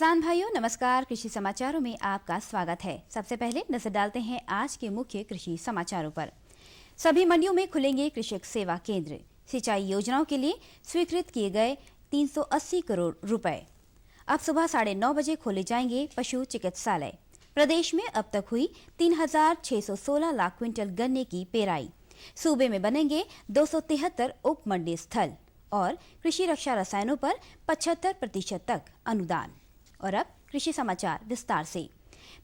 किसान भाइयों नमस्कार। कृषि समाचारों में आपका स्वागत है। सबसे पहले नजर डालते हैं आज के मुख्य कृषि समाचारों पर। सभी मंडियों में खुलेंगे कृषक सेवा केंद्र। सिंचाई योजनाओं के लिए स्वीकृत किए गए 380 करोड़ रुपए। अब सुबह 9:30 बजे खोले जाएंगे पशु चिकित्सालय। प्रदेश में अब तक हुई 3,616 लाख क्विंटल गन्ने की पेराई। सूबे में बनेंगे 273 उप मंडी स्थल और कृषि रक्षा रसायनों पर 75% तक अनुदान। और अब कृषि समाचार विस्तार से।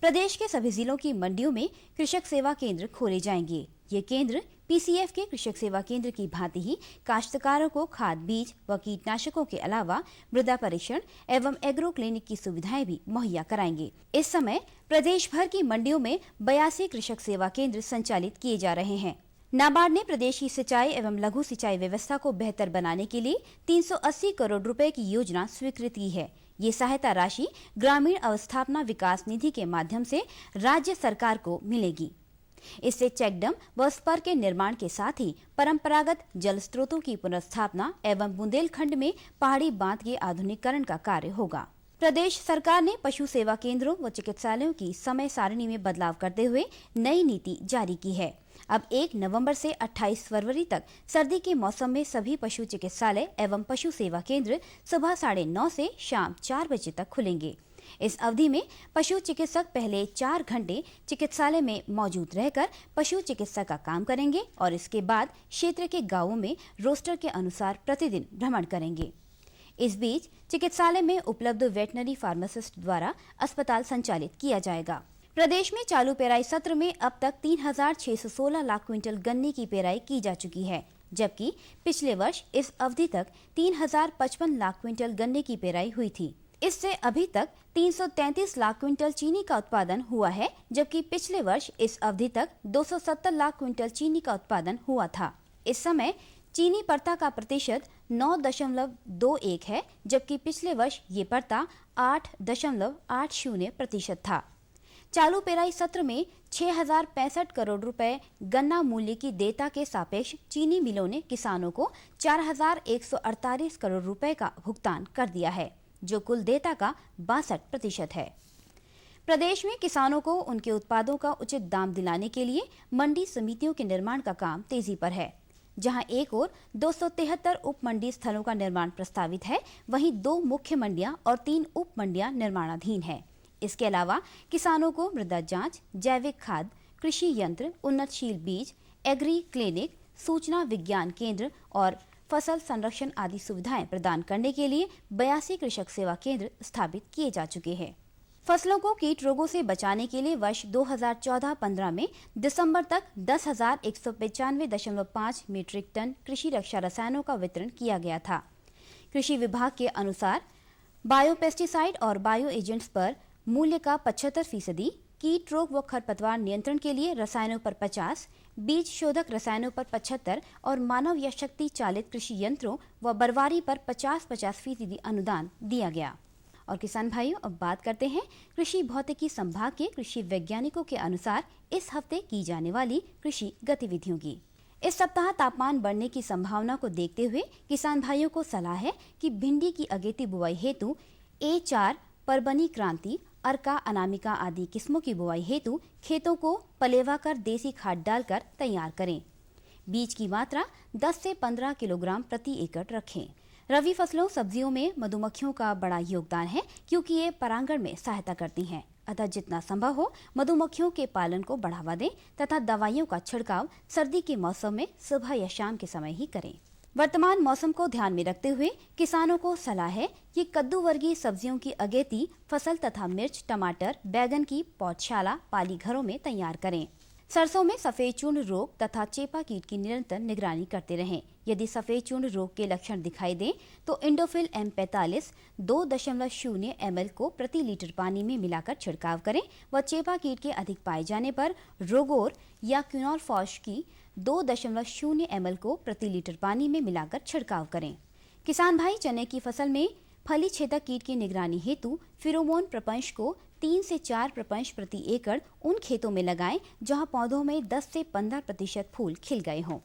प्रदेश के सभी जिलों की मंडियों में कृषक सेवा केंद्र खोले जाएंगे। ये केंद्र पीसीएफ के कृषक सेवा केंद्र की भांति ही काश्तकारों को खाद, बीज व कीटनाशकों के अलावा मृदा परीक्षण एवं एग्रो क्लिनिक की सुविधाएं भी मुहैया कराएंगे। इस समय प्रदेश भर की मंडियों में 82 कृषक सेवा केंद्र संचालित किए जा रहे हैं। नाबार्ड ने प्रदेश की सिंचाई एवं लघु सिंचाई व्यवस्था को बेहतर बनाने के लिए 380 करोड़ रुपए की योजना स्वीकृत की है। ये सहायता राशि ग्रामीण अवस्थापना विकास निधि के माध्यम से राज्य सरकार को मिलेगी। इससे चेकडैम व स्पर के निर्माण के साथ ही परंपरागत जल स्रोतों की पुनर्स्थापना एवं बुंदेलखंड में पहाड़ी बांध के आधुनिकीकरण का कार्य होगा। प्रदेश सरकार ने पशु सेवा केंद्रों व चिकित्सालयों की समय सारणी में बदलाव करते हुए नई नीति जारी की है। अब 1 नवंबर से 28 फरवरी तक सर्दी के मौसम में सभी पशु चिकित्सालय एवं पशु सेवा केंद्र सुबह 9:30 से शाम 4 बजे तक खुलेंगे। इस अवधि में पशु चिकित्सक पहले 4 घंटे चिकित्सालय में मौजूद रहकर पशु चिकित्सा का काम करेंगे और इसके बाद क्षेत्र के गांवों में रोस्टर के अनुसार प्रतिदिन भ्रमण करेंगे। इस बीच चिकित्सालय में उपलब्ध वेटनरी फार्मासिस्ट द्वारा अस्पताल संचालित किया जाएगा। प्रदेश में चालू पेराई सत्र में अब तक 3,616 लाख क्विंटल गन्ने की पेराई की जा चुकी है, जबकि पिछले वर्ष इस अवधि तक 3,055 लाख क्विंटल गन्ने की पेराई हुई थी। इससे अभी तक 333 लाख क्विंटल चीनी का उत्पादन हुआ है, जबकि पिछले वर्ष इस अवधि तक 270 लाख क्विंटल चीनी का उत्पादन हुआ था। इस समय चीनी पर्ता का प्रतिशत 9.21 है, जबकि पिछले वर्ष ये पर्ता 8.80% था। चालू पेराई सत्र में 6,065 करोड़ रुपए गन्ना मूल्य की देयता के सापेक्ष चीनी मिलों ने किसानों को 4,148 करोड़ रुपए का भुगतान कर दिया है, जो कुल देयता का 62% है। प्रदेश में किसानों को उनके उत्पादों का उचित दाम दिलाने के लिए मंडी समितियों के निर्माण का काम तेजी पर है। जहां एक ओर 273 उप मंडी स्थलों का निर्माण प्रस्तावित है, वहीं 2 मुख्य मंडियां और 3 उप मंडियां निर्माणाधीन है। इसके अलावा किसानों को मृदा जांच, जैविक खाद, कृषि यंत्र, उन्नतशील बीज, एग्री क्लिनिक, सूचना विज्ञान केंद्र और फसल संरक्षण आदि सुविधाएं प्रदान करने के लिए 82 कृषक सेवा केंद्र स्थापित किए जा चुके हैं। फसलों को कीट रोगों से बचाने के लिए वर्ष 2014-15 में दिसंबर तक 10,195.5 मीट्रिक टन कृषि रक्षा रसायनों का वितरण किया गया था। कृषि विभाग के अनुसार बायोपेस्टिसाइड और बायो एजेंट्स पर मूल्य का 75%, कीट रोग व खरपतवार नियंत्रण के लिए रसायनों पर 50, बीज शोधक रसायनों पर 75 और मानव या शक्ति चालित कृषि यंत्रों व बरवारी पर 50% अनुदान दिया गया। और किसान भाइयों, अब बात करते हैं कृषि भौतिकी संभाग के कृषि वैज्ञानिकों के अनुसार इस हफ्ते की जाने वाली कृषि गतिविधियों की। इस सप्ताह तापमान बढ़ने की संभावना को देखते हुए किसान भाइयों को सलाह है कि भिंडी की अगेती बुआई हेतु A4, परबनी क्रांति, अर्का, अनामिका आदि किस्मों की बुआई हेतु खेतों को पलेवा कर देसी खाद डालकर तैयार करें। बीज की मात्रा 10 से 15 किलोग्राम प्रति एकड़ रखें। रबी फसलों सब्जियों में मधुमक्खियों का बड़ा योगदान है, क्योंकि ये परागण में सहायता करती हैं। अतः जितना संभव हो मधुमक्खियों के पालन को बढ़ावा दें तथा दवाइयों का छिड़काव सर्दी के मौसम में सुबह या शाम के समय ही करें। वर्तमान मौसम को ध्यान में रखते हुए किसानों को सलाह है कि कद्दू वर्गीय सब्जियों की अगेती फसल तथा मिर्च, टमाटर, बैगन की पौधशाला पाली घरों में तैयार करें। सरसों में सफेद चूर्ण रोग तथा चेपा कीट की निरंतर निगरानी करते रहें। यदि सफेद चूर्ण रोग के लक्षण दिखाई दें तो इंडोफिल M45 2.0 ml को प्रति लीटर पानी में मिलाकर छिड़काव करें व चेपा कीट के अधिक पाए जाने पर रोगोर या क्विनोलफॉस की 2.0 ml को प्रति लीटर पानी में मिलाकर छिड़काव करें। किसान भाई चने की फसल में फली छेदक कीट की निगरानी हेतु फेरोमोन प्रपंच को 3 से 4 प्रपंच प्रति एकड़ उन खेतों में लगाएं जहां पौधों में 10 से 15% फूल खिल गए हों।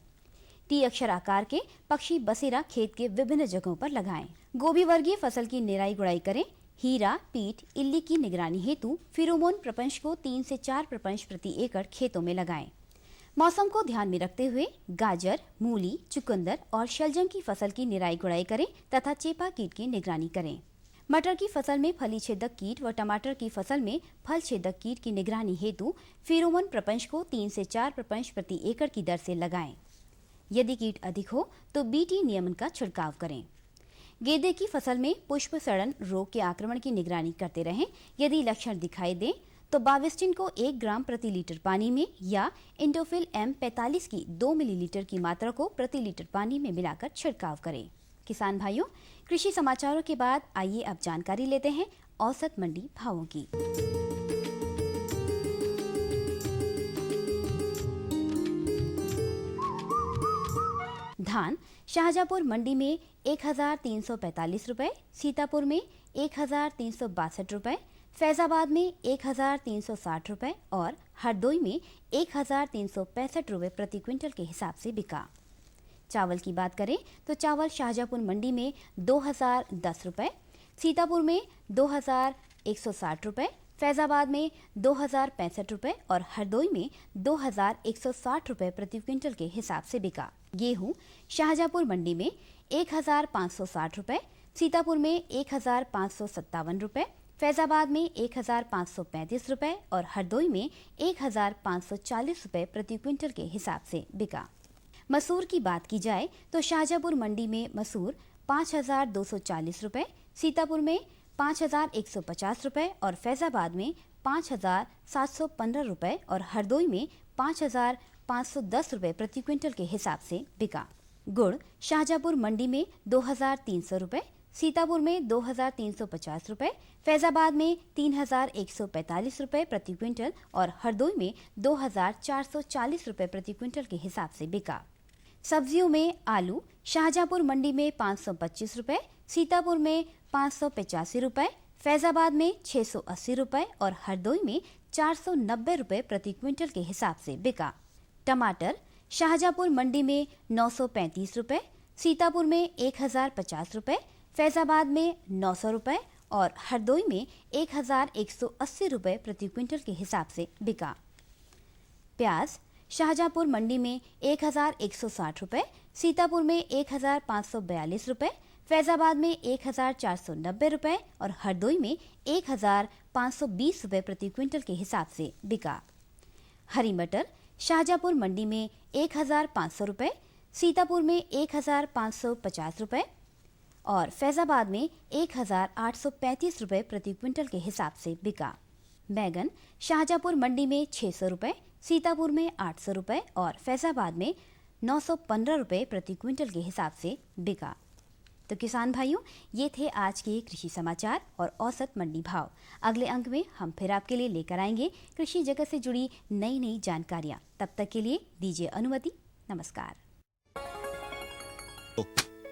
टी अक्षर आकार के पक्षी बसेरा खेत के विभिन्न जगहों पर लगाएं। गोभी वर्गीय फसल की निराई गुड़ाई करें। हीरा, पीट, इल्ली की निगरानी हेतु फेरोमोन प्रपंच को 3 से 4 प्रपंच प्रति एकड़ खेतों में लगाएं। मौसम को ध्यान में रखते हुए गाजर, मूली, चुकंदर और शलजम की फसल की निराई गुड़ाई करें तथा चेपा कीट की निगरानी करें। मटर की फसल में फली छेदक कीट व टमाटर की फसल में फल छेदक कीट की निगरानी हेतु फेरोमोन प्रपंच को 3 से 4 प्रपंच प्रति एकड़ की दर से लगाएं। यदि कीट अधिक हो तो बीटी नियमन का छिड़काव करें। गेंदे की फसल में पुष्प सड़न रोग के आक्रमण की निगरानी करते रहें। यदि लक्षण दिखाई दें तो बाविस्टिन को 1 ग्राम प्रति लीटर पानी में या इंडोफिल M45 की 2 मिलीलीटर की मात्रा को प्रति लीटर पानी में मिलाकर छिड़काव करें। किसान भाइयों, कृषि समाचारों के बाद आइए अब जानकारी लेते हैं औसत मंडी भावों की। धान शाहजहाँपुर मंडी में 1345 रुपए, सीतापुर में 1362 रुपए, फैजाबाद में 1360 रुपए और हरदोई में 1365 रुपए प्रति क्विंटल के हिसाब से बिका। चावल की बात करें तो चावल शाहजहाँपुर मंडी में 2010 रुपए, सीतापुर में 2160 रुपए, फैजाबाद में 2065 रुपए और हरदोई में 2160 रुपए प्रति क्विंटल के हिसाब से बिका। गेहूं शाहजहाँपुर मंडी में 1560 रुपए, सीतापुर में 1557 रुपए, फैजाबाद में 1535 रुपए और हरदोई में 1540 रुपए प्रति क्विंटल के हिसाब से बिका। मसूर की बात की जाए तो शाहजहाँपुर मंडी में मसूर 5240 रुपए, सीतापुर में 5150 रुपए और फैजाबाद में 5715 रुपए और हरदोई में 5510 रुपए प्रति क्विंटल के हिसाब से बिका। गुड़ शाहजहाँपुर मंडी में 2300 रुपए, सीतापुर में 2350 रुपए, फैजाबाद में 3145 रुपए प्रति क्विंटल और हरदोई में 2440 रुपए प्रति क्विंटल के हिसाब से बिका। सब्जियों में आलू शाहजहाँपुर मंडी में 525 रुपए, सीतापुर में 585 रुपए, फैजाबाद में 680 रुपए और हरदोई में 490 रुपए प्रति क्विंटल के हिसाब से बिका। टमाटर शाहजहाँपुर मंडी में 935 रुपए, सीतापुर में 1050 रुपए, फैजाबाद में 900 रुपए और हरदोई में 1180 रुपए प्रति क्विंटल के हिसाब से बिका। प्याज शाहजहाँपुर मंडी में 1160 रुपए, सीतापुर में 1542 रुपए, फैजाबाद में 1490 रुपए और हरदोई में 1520 रुपए प्रति क्विंटल के हिसाब से बिका। हरी मटर शाहजहाँपुर मंडी में 1500 रुपए, सीतापुर में 1550 रुपए और फैजाबाद में 1835 रुपए प्रति क्विंटल के हिसाब से बिका। बैगन शाहजहाँपुर मंडी में 600 रुपए, सीतापुर में 800 रुपए और फैजाबाद में 915 रुपए प्रति क्विंटल के हिसाब से बिका। तो किसान भाइयों, ये थे आज के कृषि समाचार और औसत मंडी भाव। अगले अंक में हम फिर आपके लिए लेकर आएंगे कृषि जगत से जुड़ी नई नई जानकारियां। तब तक के लिए दीजिए अनुमति। नमस्कार।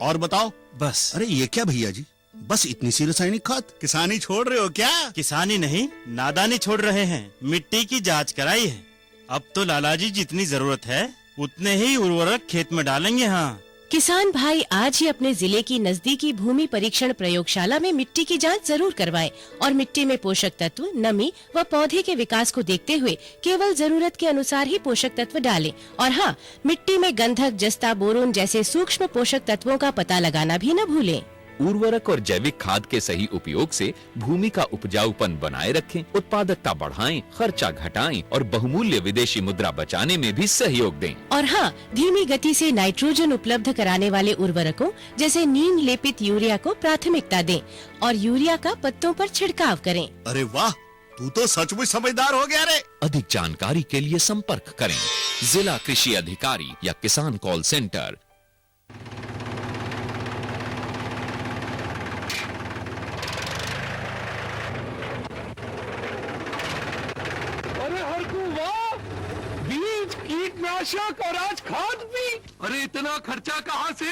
और बताओ। बस। अरे ये क्या भैया जी, बस इतनी सी रासायनिक खाद? किसानी छोड़ रहे हो क्या? किसानी नहीं, नादानी छोड़ रहे हैं। मिट्टी की जांच कराई है। अब तो लालाजी जितनी जरूरत है उतने ही उर्वरक खेत में डालेंगे। हाँ किसान भाई आज ही अपने जिले की नजदीकी भूमि परीक्षण प्रयोगशाला में मिट्टी की जांच जरूर करवाएं और मिट्टी में पोषक तत्व, नमी व पौधे के विकास को देखते हुए केवल जरूरत के अनुसार ही पोषक तत्व डालें। और हाँ, मिट्टी में गंधक, जस्ता, बोरोन जैसे सूक्ष्म पोषक तत्वों का पता लगाना भी न भूलें। उर्वरक और जैविक खाद के सही उपयोग से भूमि का उपजाऊपन बनाए रखें, उत्पादकता बढ़ाएं, खर्चा घटाएं और बहुमूल्य विदेशी मुद्रा बचाने में भी सहयोग दें। और हाँ, धीमी गति से नाइट्रोजन उपलब्ध कराने वाले उर्वरकों जैसे नीम लेपित यूरिया को प्राथमिकता दें और यूरिया का पत्तों पर छिड़काव करें। अरे वाह, तू तो सचमुच समझदार हो गया रे। अधिक जानकारी के लिए संपर्क करें जिला कृषि अधिकारी या किसान कॉल सेंटर। कीटनाशक और आज खाद भी। अरे इतना खर्चा कहाँ से?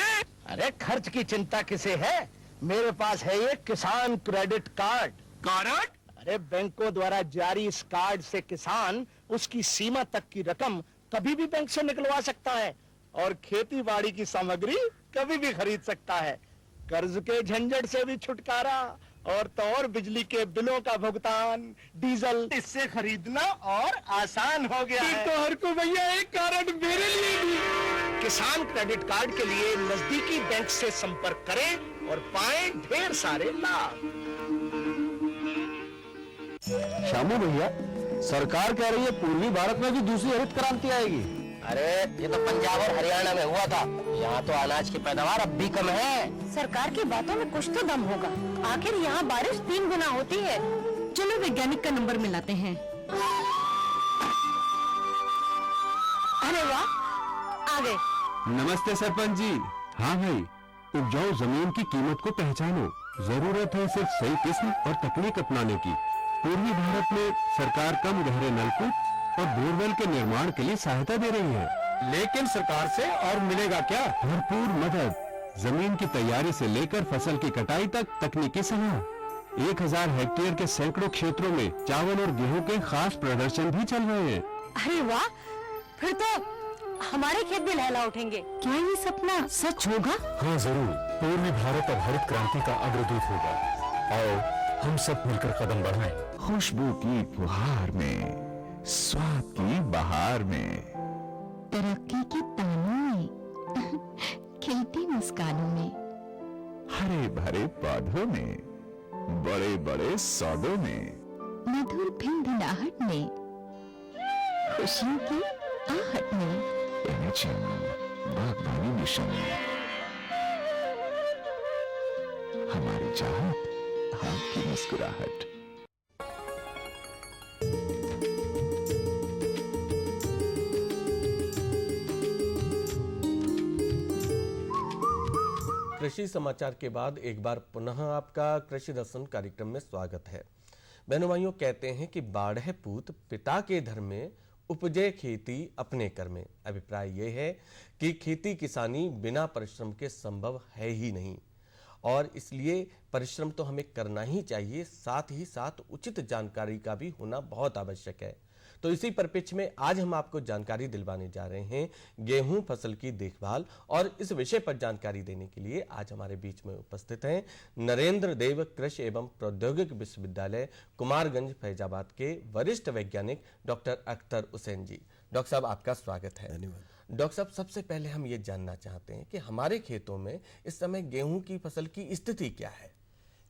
अरे खर्च की चिंता किसे है, मेरे पास है ये किसान क्रेडिट कार्ड। कार्ड? अरे बैंकों द्वारा जारी इस कार्ड से किसान उसकी सीमा तक की रकम कभी भी बैंक से निकलवा सकता है और खेती बाड़ी की सामग्री कभी भी खरीद सकता है। कर्ज के झंझट से भी छुटकारा और तो और बिजली के बिलों का भुगतान, डीजल इससे खरीदना और आसान हो गया है। तो हर को भैया एक कारण मेरे लिए भी। किसान क्रेडिट कार्ड के लिए नजदीकी बैंक से संपर्क करें और पाएं ढेर सारे लाभ। श्यामू भैया, सरकार कह रही है पूर्वी भारत में भी दूसरी हरित क्रांति आएगी। अरे ये तो पंजाब और हरियाणा में हुआ था, यहाँ तो अनाज की पैदावार अब भी कम है। सरकार की बातों में कुछ तो दम होगा। आखिर यहाँ बारिश 3 गुना होती है। चलो वैज्ञानिक का नंबर मिलाते हैं। अरे वाह, आ गए। नमस्ते सरपंच जी। हाँ भाई, उपजाऊ जमीन की कीमत को पहचानो। जरूरत है सिर्फ सही किस्म और तकनीक अपनाने की। पूर्वी भारत में सरकार कम गहरे नलकूप और बोरवेल के निर्माण के लिए सहायता दे रही है। लेकिन सरकार से और मिलेगा क्या? भरपूर मदद। जमीन की तैयारी से लेकर फसल की कटाई तक तकनीकी सलाह। 1000 हेक्टेयर के सैकड़ों क्षेत्रों में चावल और गेहूं के खास प्रदर्शन भी चल रहे हैं। अरे वाह, फिर तो हमारे खेत भी लहला उठेंगे। क्या ये सपना सच होगा? हाँ जरूर, पूर्वी भारत अब हरित क्रांति का अग्रदूत होगा। आओ हम सब मिलकर कदम बढ़ाएं। खुशबू की फुहार में, स्वाद की बहार में, तरक्की की तानों में, खिलती मुस्कानों में, हरे भरे पौधों में, बड़े बड़े सौदों में, मधुर भिनभिनाहट में, खुशियों की आहट में। एनएचएम बागवानी मिशन, हमारी चाहत, आपकी मुस्कुराहट। कृषि समाचार के बाद एक बार पुनः आपका कृषि दर्शन कार्यक्रम में स्वागत है। बहनों भाइयों, कहते हैं कि बाढ़े पूत पिता के धर्म में, उपजे खेती अपने कर में। अभिप्राय यह है कि खेती किसानी बिना परिश्रम के संभव है ही नहीं, और इसलिए परिश्रम तो हमें करना ही चाहिए, साथ ही साथ उचित जानकारी का भी होना बहुत आवश्यक है। तो इसी परिप्रेक्ष्य में आज हम आपको जानकारी दिलवाने जा रहे हैं गेहूं फसल की देखभाल, और इस विषय पर जानकारी देने के लिए आज हमारे बीच में उपस्थित हैं नरेंद्र देव कृषि एवं प्रौद्योगिक विश्वविद्यालय कुमारगंज फैजाबाद के वरिष्ठ वैज्ञानिक डॉक्टर अख्तर हुसैन जी। डॉक्टर साहब, आपका स्वागत है। धन्यवाद। डॉक्टर साहब, सबसे पहले हम ये जानना चाहते हैं कि हमारे खेतों में इस समय गेहूं की फसल की स्थिति क्या है?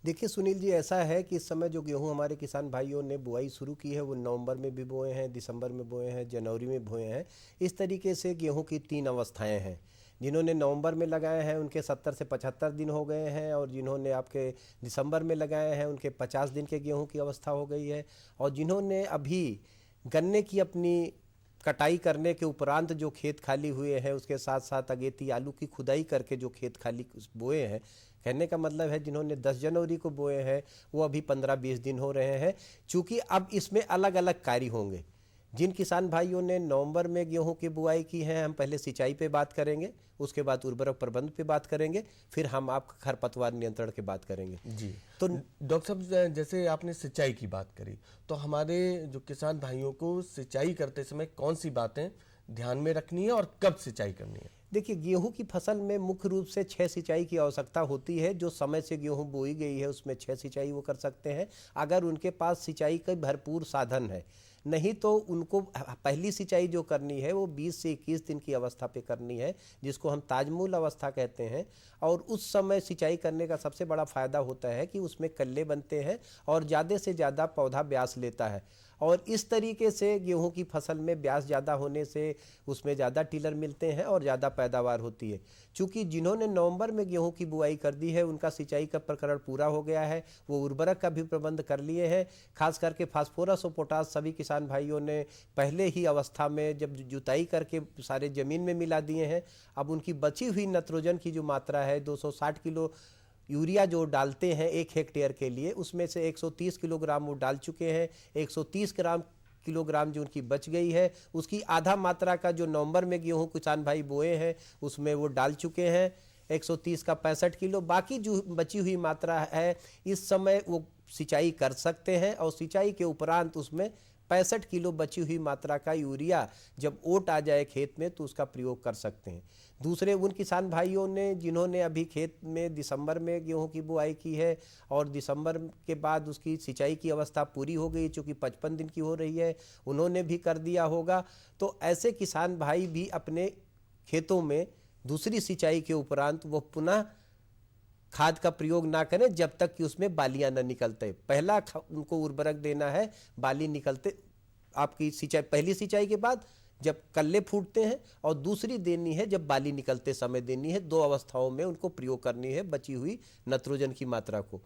देखिए सुनील जी, ऐसा है कि इस समय जो गेहूं हमारे किसान भाइयों ने बुआई शुरू की है वो नवंबर में भी बोए हैं, दिसंबर में बोए हैं, जनवरी में बोए हैं। इस तरीके से गेहूं की 3 अवस्थाएं हैं। जिन्होंने नवंबर में लगाए हैं उनके 70 से 75 दिन हो गए हैं, और जिन्होंने आपके दिसंबर में लगाए हैं उनके 50 दिन के गेहूं की अवस्था हो गई है। और जिन्होंने अभी गन्ने की अपनी कटाई करने के उपरांत जो खेत खाली हुए हैं, उसके साथ साथ अगेती आलू की खुदाई करके जो खेत खाली बोए हैं, कहने का मतलब है जिन्होंने 10 जनवरी को बोए हैं वो अभी 15-20 दिन हो रहे हैं। चूँकि अब इसमें अलग अलग कार्य होंगे। जिन किसान भाइयों ने नवंबर में गेहूं की बुआई की है, हम पहले सिंचाई पे बात करेंगे, उसके बाद उर्वरक प्रबंध पे बात करेंगे, फिर हम आप खरपतवार नियंत्रण की बात करेंगे। जी, तो डॉक्टर साहब, जैसे आपने सिंचाई की बात करी, तो हमारे जो किसान भाइयों को सिंचाई करते समय कौन सी बातें ध्यान में रखनी है और कब सिंचाई करनी है? देखिए, गेहूं की फसल में मुख्य रूप से 6 सिंचाई की आवश्यकता होती है। जो समय से गेहूं बोई गई है उसमें 6 सिंचाई वो कर सकते हैं, अगर उनके पास सिंचाई का भरपूर साधन है। नहीं तो उनको पहली सिंचाई जो करनी है वो 20 से 21 दिन की अवस्था पे करनी है, जिसको हम ताजमूल अवस्था कहते हैं। और उस समय सिंचाई करने का सबसे बड़ा फ़ायदा होता है कि उसमें कल्ले बनते हैं और ज़्यादा से ज़्यादा पौधा ब्यास लेता है। और इस तरीके से गेहूं की फसल में ब्यास ज़्यादा होने से उसमें ज़्यादा टिलर मिलते हैं और ज़्यादा पैदावार होती है। चूँकि जिन्होंने नवंबर में गेहूं की बुआई कर दी है उनका सिंचाई का प्रकरण पूरा हो गया है, वो उर्वरक का भी प्रबंध कर लिए हैं। खास करके फास्फोरस और पोटास सभी किसान भाइयों ने पहले ही अवस्था में जब जुताई करके सारे ज़मीन में मिला दिए हैं। अब उनकी बची हुई नाइट्रोजन की जो मात्रा है 260 किलो यूरिया जो डालते हैं 1 हेक्टेयर के लिए, उसमें से 130 किलोग्राम वो डाल चुके हैं। 130 किलोग्राम जो उनकी बच गई है, उसकी आधा मात्रा का जो नवंबर में गेहूं किसान भाई बोए हैं उसमें वो डाल चुके हैं। 130 का 65 किलो, बाकी जो बची हुई मात्रा है इस समय वो सिंचाई कर सकते हैं। और सिंचाई के उपरांत उसमें 65 किलो बची हुई मात्रा का यूरिया जब ओट आ जाए खेत में तो उसका प्रयोग कर सकते हैं। दूसरे उन किसान भाइयों ने जिन्होंने अभी खेत में दिसंबर में गेहूं की बुआई की है और दिसंबर के बाद उसकी सिंचाई की अवस्था पूरी हो गई, चूँकि 55 दिन की हो रही है, उन्होंने भी कर दिया होगा। तो ऐसे किसान भाई भी अपने खेतों में दूसरी सिंचाई के उपरांत वो पुनः खाद का प्रयोग ना करें जब तक कि उसमें बालियां न निकलते। पहला उनको उर्वरक देना है बाली निकलते, आपकी सिंचाई पहली सिंचाई के बाद जब कल्ले फूटते हैं, और दूसरी देनी है जब बाली निकलते समय देनी है। 2 अवस्थाओं में उनको प्रयोग करनी है बची हुई नाइट्रोजन की मात्रा को।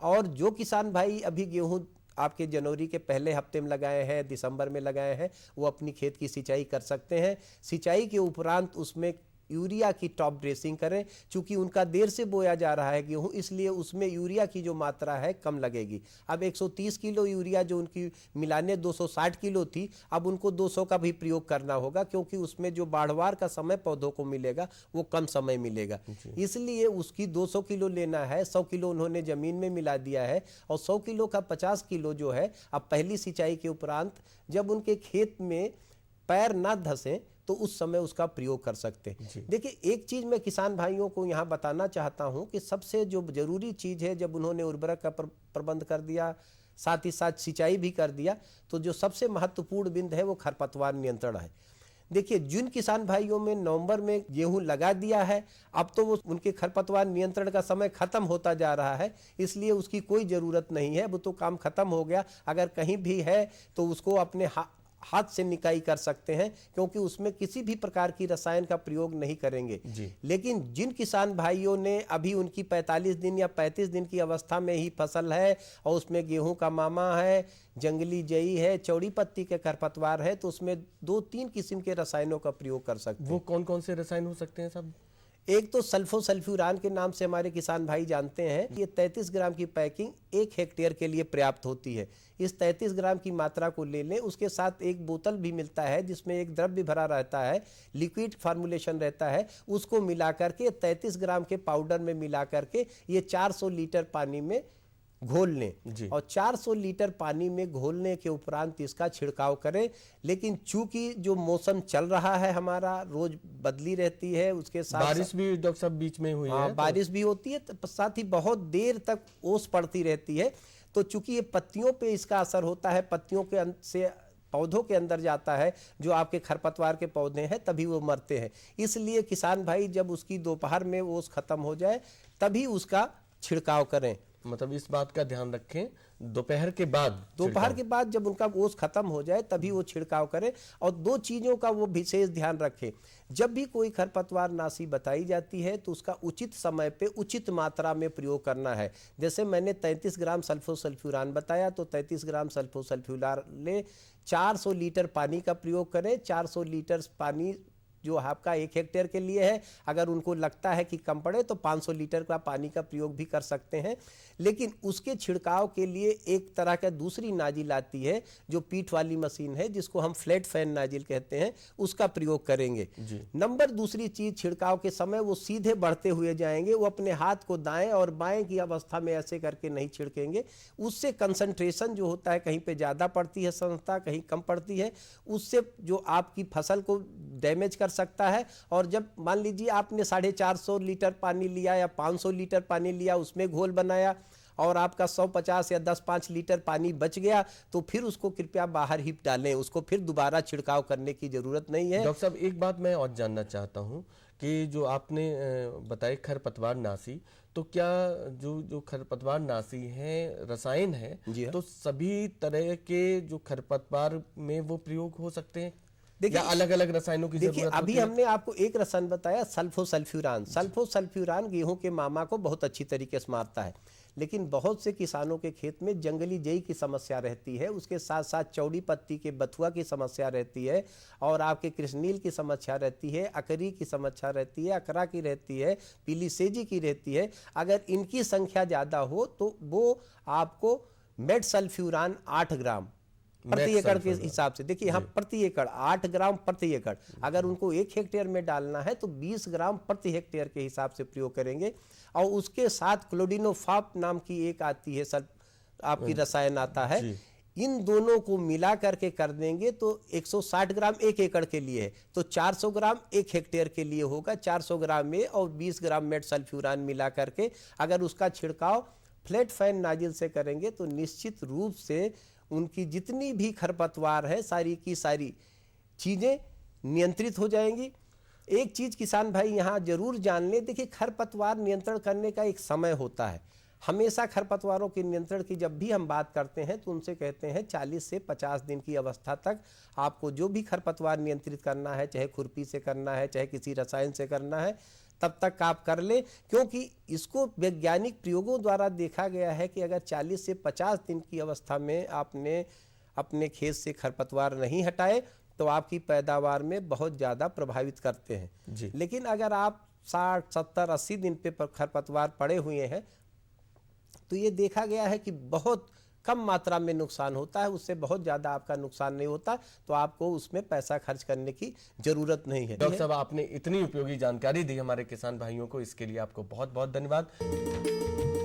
और जो किसान भाई अभी गेहूं आपके जनवरी के पहले हफ्ते में लगाए हैं, दिसंबर में लगाए हैं, वो अपनी खेत की सिंचाई कर सकते हैं। सिंचाई के उपरांत उसमें यूरिया की टॉप ड्रेसिंग करें। चूंकि उनका देर से बोया जा रहा है गेहूं, इसलिए उसमें यूरिया की जो मात्रा है कम लगेगी। अब 130 किलो यूरिया जो उनकी मिलाने 260 किलो थी, अब उनको 200 का भी प्रयोग करना होगा, क्योंकि उसमें जो बाढ़वार का समय पौधों को मिलेगा वो कम समय मिलेगा। इसलिए उसकी 200 किलो लेना है। 100 किलो उन्होंने जमीन में मिला दिया है, और 100 किलो का 50 किलो जो है अब पहली सिंचाई के उपरांत जब उनके खेत में पैर ना धंसे तो उस समय उसका प्रयोग कर सकते हैं। देखिए, एक चीज मैं किसान भाइयों को यहाँ बताना चाहता हूँ कि सबसे जो जरूरी चीज है, जब उन्होंने उर्वरक का प्रबंध कर दिया, साथ ही साथ सिंचाई भी कर दिया, तो जो सबसे महत्वपूर्ण बिंदु है वो खरपतवार नियंत्रण है। देखिए, जिन किसान भाइयों में नवंबर में गेहूं लगा दिया है, अब तो वो उनके खरपतवार नियंत्रण का समय खत्म होता जा रहा है, इसलिए उसकी कोई जरूरत नहीं है, वो तो काम खत्म हो गया। अगर कहीं भी है तो उसको अपने हाथ से निकाई कर सकते हैं, क्योंकि उसमें किसी भी प्रकार की रसायन का प्रयोग नहीं करेंगे। लेकिन जिन किसान भाइयों ने अभी उनकी 45 दिन या 35 दिन की अवस्था में ही फसल है और उसमें गेहूं का मामा है, जंगली जई है, चौड़ी पत्ती के खरपतवार है, तो उसमें 2-3 किस्म के रसायनों का प्रयोग कर सकते हैं। वो कौन कौन से रसायन हो सकते हैं साहब? एक तो सल्फोसल्फ्यूरान के नाम से हमारे किसान भाई जानते हैं। ये 33 ग्राम की पैकिंग 1 हेक्टेयर के लिए पर्याप्त होती है। इस 33 ग्राम की मात्रा को ले लें। उसके साथ एक बोतल भी मिलता है जिसमें एक द्रव्य भरा रहता है, लिक्विड फार्मूलेशन रहता है, उसको मिला करके 33 ग्राम के पाउडर में मिला करके ये 400 लीटर पानी में घोल लें, और 400 लीटर पानी में घोलने के उपरांत इसका छिड़काव करें। लेकिन चूंकि जो मौसम चल रहा है हमारा, रोज बदली रहती है, उसके साथ बारिश भी डॉक्टर साहब बीच में हुई है, बारिश भी होती है, साथ ही बहुत देर तक ओस पड़ती रहती है। तो चूंकि ये पत्तियों पे इसका असर होता है, पत्तियों के से पौधों के अंदर जाता है, जो आपके खरपतवार के पौधे हैं, तभी वो मरते हैं। इसलिए किसान भाई जब उसकी दोपहर में ओस खत्म हो जाए तभी उसका छिड़काव करें। मतलब इस बात का ध्यान रखें, दोपहर के बाद जब उनका ओस खत्म हो जाए तभी वो छिड़काव करें। और 2 चीजों का वो विशेष ध्यान रखें, जब भी कोई खरपतवार नाशी बताई जाती है तो उसका उचित समय पे उचित मात्रा में प्रयोग करना है। जैसे मैंने 33 ग्राम सल्फोसल्फ्यूरान बताया, तो 33 ग्राम सल्फोसल्फ्यूरान ले 400 लीटर पानी का प्रयोग करें। 400 लीटर पानी जो आपका 1 हेक्टेयर के लिए है, अगर उनको लगता है कि कम पड़े तो 500 लीटर का पानी का प्रयोग भी कर सकते हैं। लेकिन उसके छिड़काव के लिए एक तरह का दूसरी नाजिल आती है जो पीठ वाली मशीन है, जिसको हम फ्लैट फैन नाजिल कहते हैं, उसका प्रयोग करेंगे। नंबर दूसरी चीज, छिड़काव के समय वो सीधे बढ़ते हुए जाएंगे, वो अपने हाथ को दाएं और बाएं की अवस्था में ऐसे करके नहीं छिड़केंगे। उससे कंसंट्रेशन जो होता है, कहीं पे ज्यादा पड़ती है सांद्रता, कहीं कम पड़ती है, उससे जो आपकी फसल को डैमेज कर सकता है। और जब मान लीजिए आपने 450 लीटर पानी लिया या 500 लीटर पानी लिया, उसमें घोल बनाया और आपका 150 या 10-5 लीटर पानी बच गया, तो फिर उसको कृपया बाहर ही डालें, उसको फिर दोबारा छिड़काव करने की जरूरत नहीं है। डॉक्टर साहब, एक बात मैं और जानना चाहता हूं कि जो आपने बताया खरपतवार नाशी, तो क्या जो खरपतवार नाशी है रसायन है, तो सभी तरह के जो खरपतवार में वो प्रयोग हो सकते हैं? देखिए, अलग अलग रसायनों की जरूरत होती है? अभी हमने आपको एक रसायन बताया, सल्फोसल्फ्यूरान। सल्फोसल्फ्यूरान गेहूं के मामा को बहुत अच्छी तरीके से मारता है, लेकिन बहुत से किसानों के खेत में जंगली जई की समस्या रहती है, उसके साथ साथ चौड़ी पत्ती के बथुआ की समस्या रहती है, और आपके कृष्णनील की समस्या रहती है, अकरी की समस्या रहती है, अकरा की रहती है, पीली सेजी की रहती है। अगर इनकी संख्या ज्यादा हो तो वो आपको मेटसल्फ्यूरान 8 ग्राम प्रति एकड़ के हिसाब से, देखिए यहाँ प्रति एकड़ 8 ग्राम प्रति एकड़, अगर उनको 1 हेक्टेयर में डालना है तो 20 ग्राम प्रति हेक्टेयर के हिसाब से प्रयोग करेंगे। और उसके साथ क्लोडिनोफॉप नाम की एक आती है, आपकी रसायन आता है, इन दोनों को मिला करके कर देंगे तो 160 ग्राम 1 एकड़ के लिए है, तो 400 ग्राम 1 हेक्टेयर के लिए होगा। 400 ग्राम में और 20 ग्राम मेट सल्फ्यूरान मिला करके अगर उसका छिड़काव फ्लैट फैन नाजिल से करेंगे तो निश्चित रूप से उनकी जितनी भी खरपतवार है सारी की सारी चीज़ें नियंत्रित हो जाएंगी। एक चीज़ किसान भाई यहाँ जरूर जान लें, देखिए खरपतवार नियंत्रण करने का एक समय होता है। हमेशा खरपतवारों के नियंत्रण की जब भी हम बात करते हैं तो उनसे कहते हैं 40 से 50 दिन की अवस्था तक आपको जो भी खरपतवार नियंत्रित करना है, चाहे खुरपी से करना है, चाहे किसी रसायन से करना है, तब तक आप कर लें, क्योंकि इसको वैज्ञानिक प्रयोगों द्वारा देखा गया है कि अगर 40 से 50 दिन की अवस्था में आपने अपने खेत से खरपतवार नहीं हटाए तो आपकी पैदावार में बहुत ज़्यादा प्रभावित करते हैं जी। लेकिन अगर आप 60, 70, 80 दिन पे खरपतवार पड़े हुए हैं तो ये देखा गया है कि बहुत कम मात्रा में नुकसान होता है, उससे बहुत ज़्यादा आपका नुकसान नहीं होता, तो आपको उसमें पैसा खर्च करने की ज़रूरत नहीं है। डॉक्टर साहब, आपने इतनी उपयोगी जानकारी दी हमारे किसान भाइयों को, इसके लिए आपको बहुत बहुत धन्यवाद।